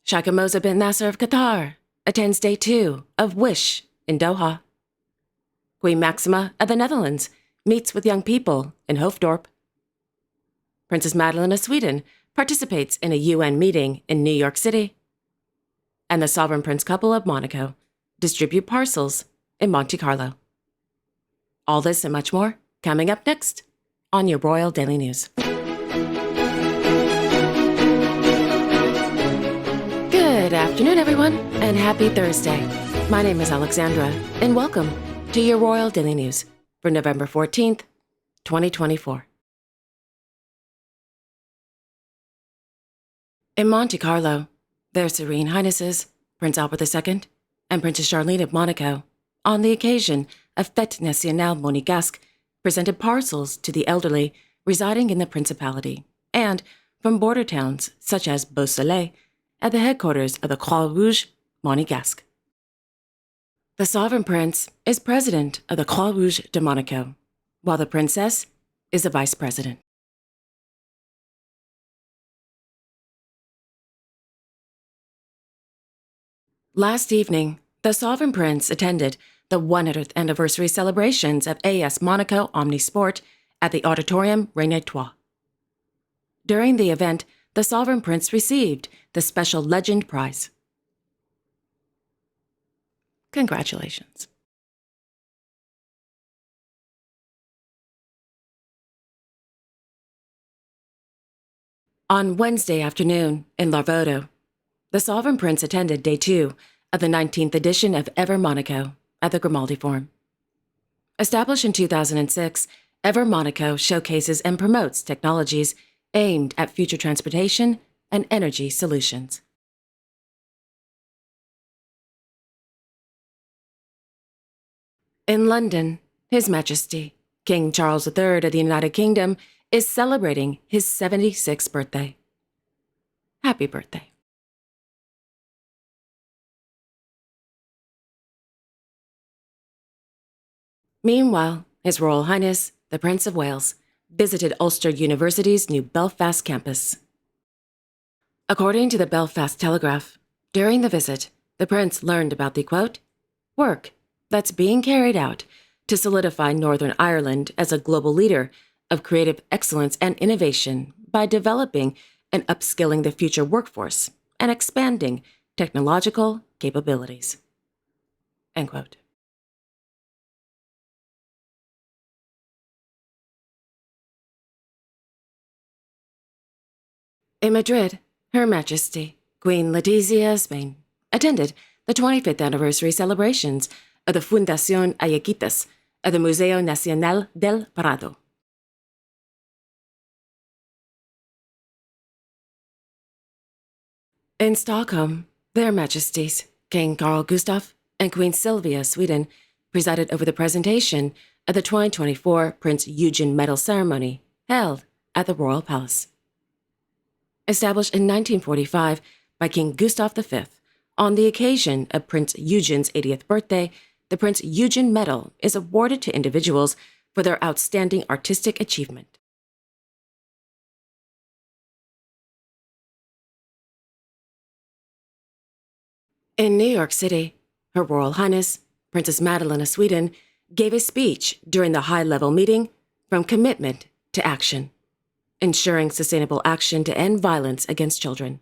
Sheikh Moza bin Nasser of Qatar attends day 2 of Wish in Doha. Queen Maxima of the Netherlands meets with young people in Hoofddorp. Princess Madeleine of Sweden participates in a UN meeting in New York City. And the sovereign prince couple of Monaco distribute parcels in Monte Carlo. All this and much more coming up next on your Royal Daily News. Good afternoon, everyone, and happy Thursday. My name is Alexandra, and welcome to your Royal Daily News for November 14th, 2024. In Monte Carlo, Their Serene Highnesses, Prince Albert II and Princess Charlene of Monaco, on the occasion of Fête Nationale Monégasque, presented parcels to the elderly residing in the Principality and from border towns such as Beausoleil at the headquarters of the Croix-Rouge Monégasque. The Sovereign Prince is president of the Croix-Rouge de Monaco, while the Princess is the vice president. Last evening, the Sovereign Prince attended the 100th anniversary celebrations of AS Monaco Omnisport at the Auditorium René-Trois. During the event, the Sovereign Prince received the Special Legend Prize. Congratulations. On Wednesday afternoon in Larvotto, the Sovereign Prince attended day 2 of the 19th edition of Ever Monaco at the Grimaldi Forum. Established in 2006, Ever Monaco showcases and promotes technologies aimed at future transportation and energy solutions. In London, His Majesty, King Charles III of the United Kingdom, is celebrating his 76th birthday. Happy birthday. Meanwhile, His Royal Highness, the Prince of Wales, visited Ulster University's new Belfast campus. According to the Belfast Telegraph, during the visit, the Prince learned about the, quote, work that's being carried out to solidify Northern Ireland as a global leader of creative excellence and innovation by developing and upskilling the future workforce and expanding technological capabilities. End quote. In Madrid, Her Majesty, Queen Letizia of Spain, attended the 25th anniversary celebrations of the Fundación Ayaquitas of the Museo Nacional del Prado. In Stockholm, Their Majesties, King Carl Gustaf and Queen Sylvia of Sweden, presided over the presentation of the 2024 Prince Eugen Medal ceremony held at the Royal Palace. Established in 1945 by King Gustav V, on the occasion of Prince Eugen's 80th birthday, the Prince Eugen Medal is awarded to individuals for their outstanding artistic achievement. In New York City, Her Royal Highness, Princess Madeleine of Sweden, gave a speech during the high-level meeting From Commitment to Action, Ensuring Sustainable Action to End Violence Against Children,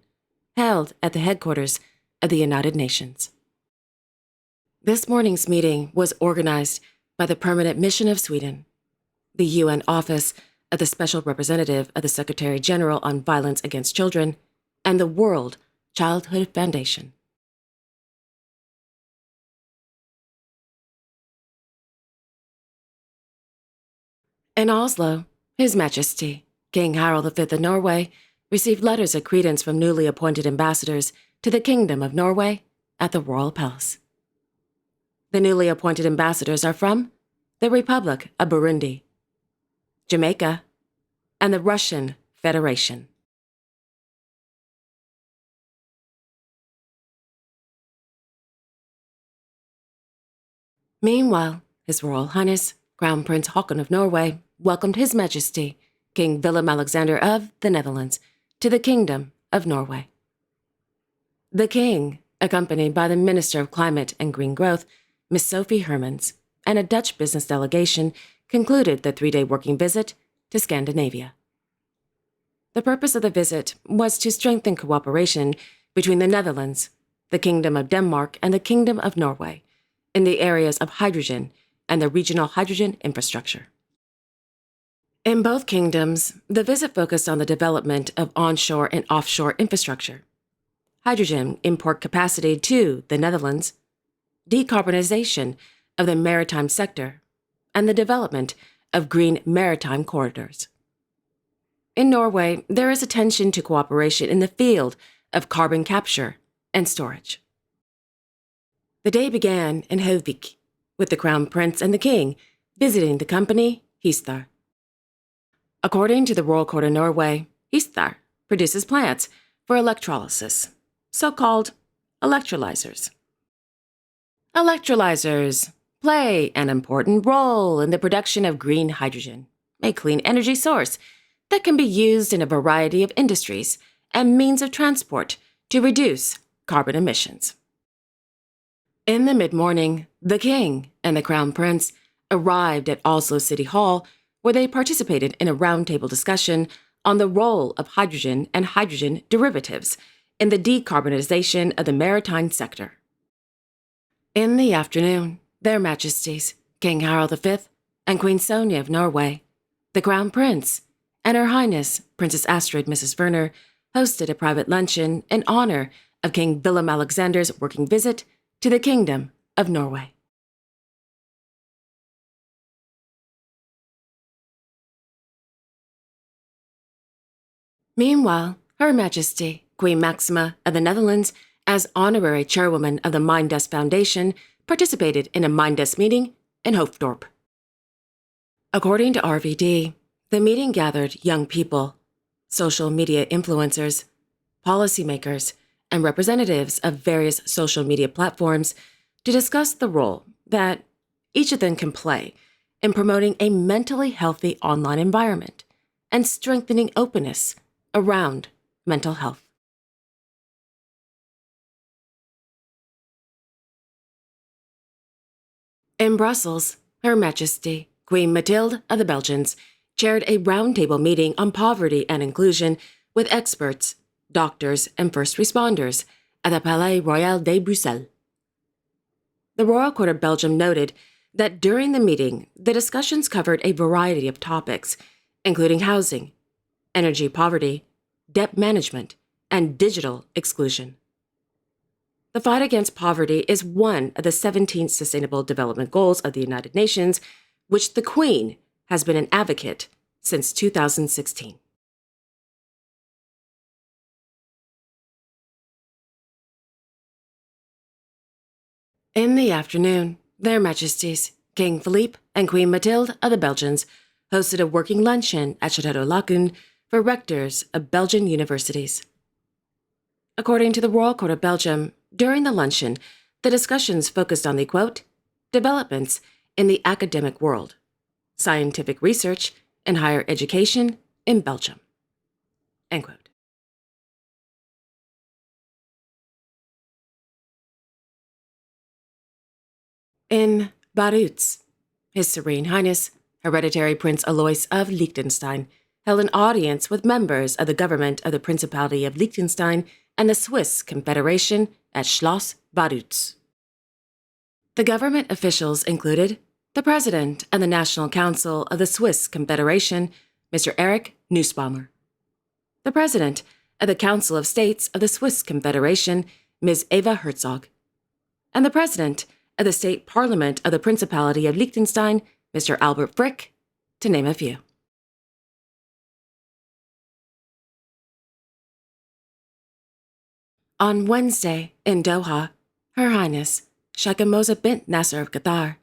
held at the headquarters of the United Nations. This morning's meeting was organized by the Permanent Mission of Sweden, the UN Office of the Special Representative of the Secretary-General on Violence Against Children, and the World Childhood Foundation. In Oslo, His Majesty, King Harald V of Norway, received letters of credence from newly appointed ambassadors to the Kingdom of Norway at the Royal Palace. The newly appointed ambassadors are from the Republic of Burundi, Jamaica, and the Russian Federation. Meanwhile, His Royal Highness, Crown Prince Haakon of Norway, welcomed His Majesty, King Willem-Alexander of the Netherlands, to the Kingdom of Norway. The king, accompanied by the Minister of Climate and Green Growth, Miss Sophie Hermans, and a Dutch business delegation, concluded the 3-day working visit to Scandinavia. The purpose of the visit was to strengthen cooperation between the Netherlands, the Kingdom of Denmark, and the Kingdom of Norway in the areas of hydrogen and the regional hydrogen infrastructure. In both kingdoms, the visit focused on the development of onshore and offshore infrastructure, hydrogen import capacity to the Netherlands, decarbonization of the maritime sector, and the development of green maritime corridors. In Norway, there is attention to cooperation in the field of carbon capture and storage. The day began in Hovik, with the Crown Prince and the King visiting the company Histar. According to the Royal Court of Norway, Histar produces plants for electrolysis, so-called electrolyzers. Electrolyzers play an important role in the production of green hydrogen, a clean energy source that can be used in a variety of industries and means of transport to reduce carbon emissions. In the mid-morning, the King and the Crown Prince arrived at Oslo City Hall, where they participated in a roundtable discussion on the role of hydrogen and hydrogen derivatives in the decarbonization of the maritime sector. In the afternoon, Their Majesties, King Harald V and Queen Sonja of Norway, the Crown Prince, and Her Highness Princess Astrid Mrs. Werner hosted a private luncheon in honor of King Willem Alexander's working visit to the Kingdom of Norway. Meanwhile, Her Majesty, Queen Maxima of the Netherlands, as honorary chairwoman of the Mindes Foundation, participated in a Mindes meeting in Hoofddorp. According to RVD, the meeting gathered young people, social media influencers, policymakers, and representatives of various social media platforms to discuss the role that each of them can play in promoting a mentally healthy online environment and strengthening openness around mental health. In Brussels, Her Majesty, Queen Mathilde of the Belgians, chaired a roundtable meeting on poverty and inclusion with experts, doctors, and first responders at the Palais Royal de Bruxelles. The Royal Court of Belgium noted that during the meeting, the discussions covered a variety of topics, including housing, energy poverty, debt management, and digital exclusion. The fight against poverty is one of the 17 Sustainable Development Goals of the United Nations, which the Queen has been an advocate since 2016. In the afternoon, Their Majesties, King Philippe and Queen Mathilde of the Belgians, hosted a working luncheon at Château Lacan for rectors of Belgian universities. According to the Royal Court of Belgium, during the luncheon, the discussions focused on the, quote, developments in the academic world, scientific research, and higher education in Belgium, end quote. In Vaduz, His Serene Highness, Hereditary Prince Alois of Liechtenstein, held an audience with members of the government of the Principality of Liechtenstein and the Swiss Confederation at Schloss Vaduz. The government officials included the President of the National Council of the Swiss Confederation, Mr. Erich Nussbaumer, the President of the Council of States of the Swiss Confederation, Ms. Eva Herzog, and the President of the State Parliament of the Principality of Liechtenstein, Mr. Albert Frick, to name a few. On Wednesday, in Doha, Her Highness, Sheikha Moza bint Nasser of Qatar,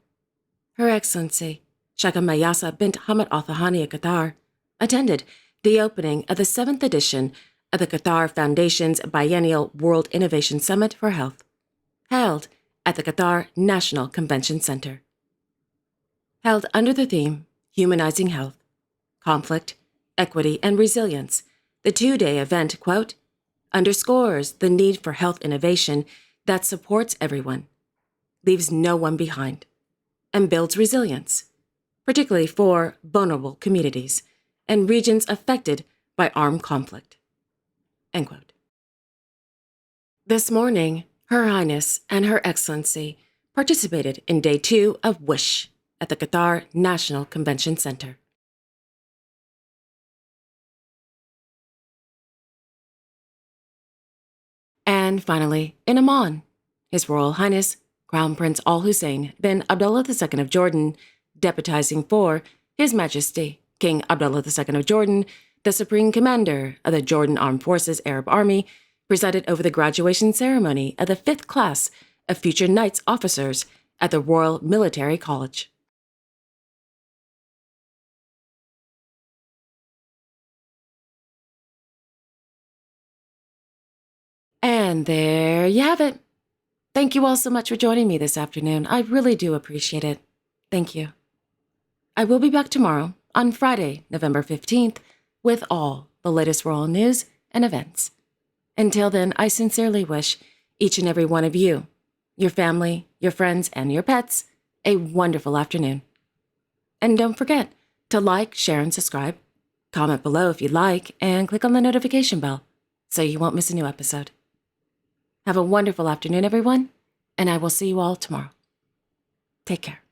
Her Excellency, Sheikha Mayasa bint Hamad Al Thani of Qatar, attended the opening of the 7th edition of the Qatar Foundation's Biennial World Innovation Summit for Health, held at the Qatar National Convention Center. Held under the theme Humanizing Health, Conflict, Equity, and Resilience, the 2-day event, quote, underscores the need for health innovation that supports everyone, leaves no one behind, and builds resilience, particularly for vulnerable communities and regions affected by armed conflict." End quote. This morning, Her Highness and Her Excellency participated in Day 2 of WISH at the Qatar National Convention Center. And finally, in Amman, His Royal Highness Crown Prince Al Hussein bin Abdullah II of Jordan, deputizing for His Majesty King Abdullah II of Jordan, the Supreme Commander of the Jordan Armed Forces Arab Army, presided over the graduation ceremony of the 5th class of future Knights officers at the Royal Military College. And there you have it. Thank you all so much for joining me this afternoon. I really do appreciate it. Thank you. I will be back tomorrow, on Friday, November 15th, with all the latest royal news and events. Until then, I sincerely wish each and every one of you, your family, your friends, and your pets, a wonderful afternoon. And don't forget to like, share, and subscribe. Comment below if you like, and click on the notification bell so you won't miss a new episode. Have a wonderful afternoon, everyone, and I will see you all tomorrow. Take care.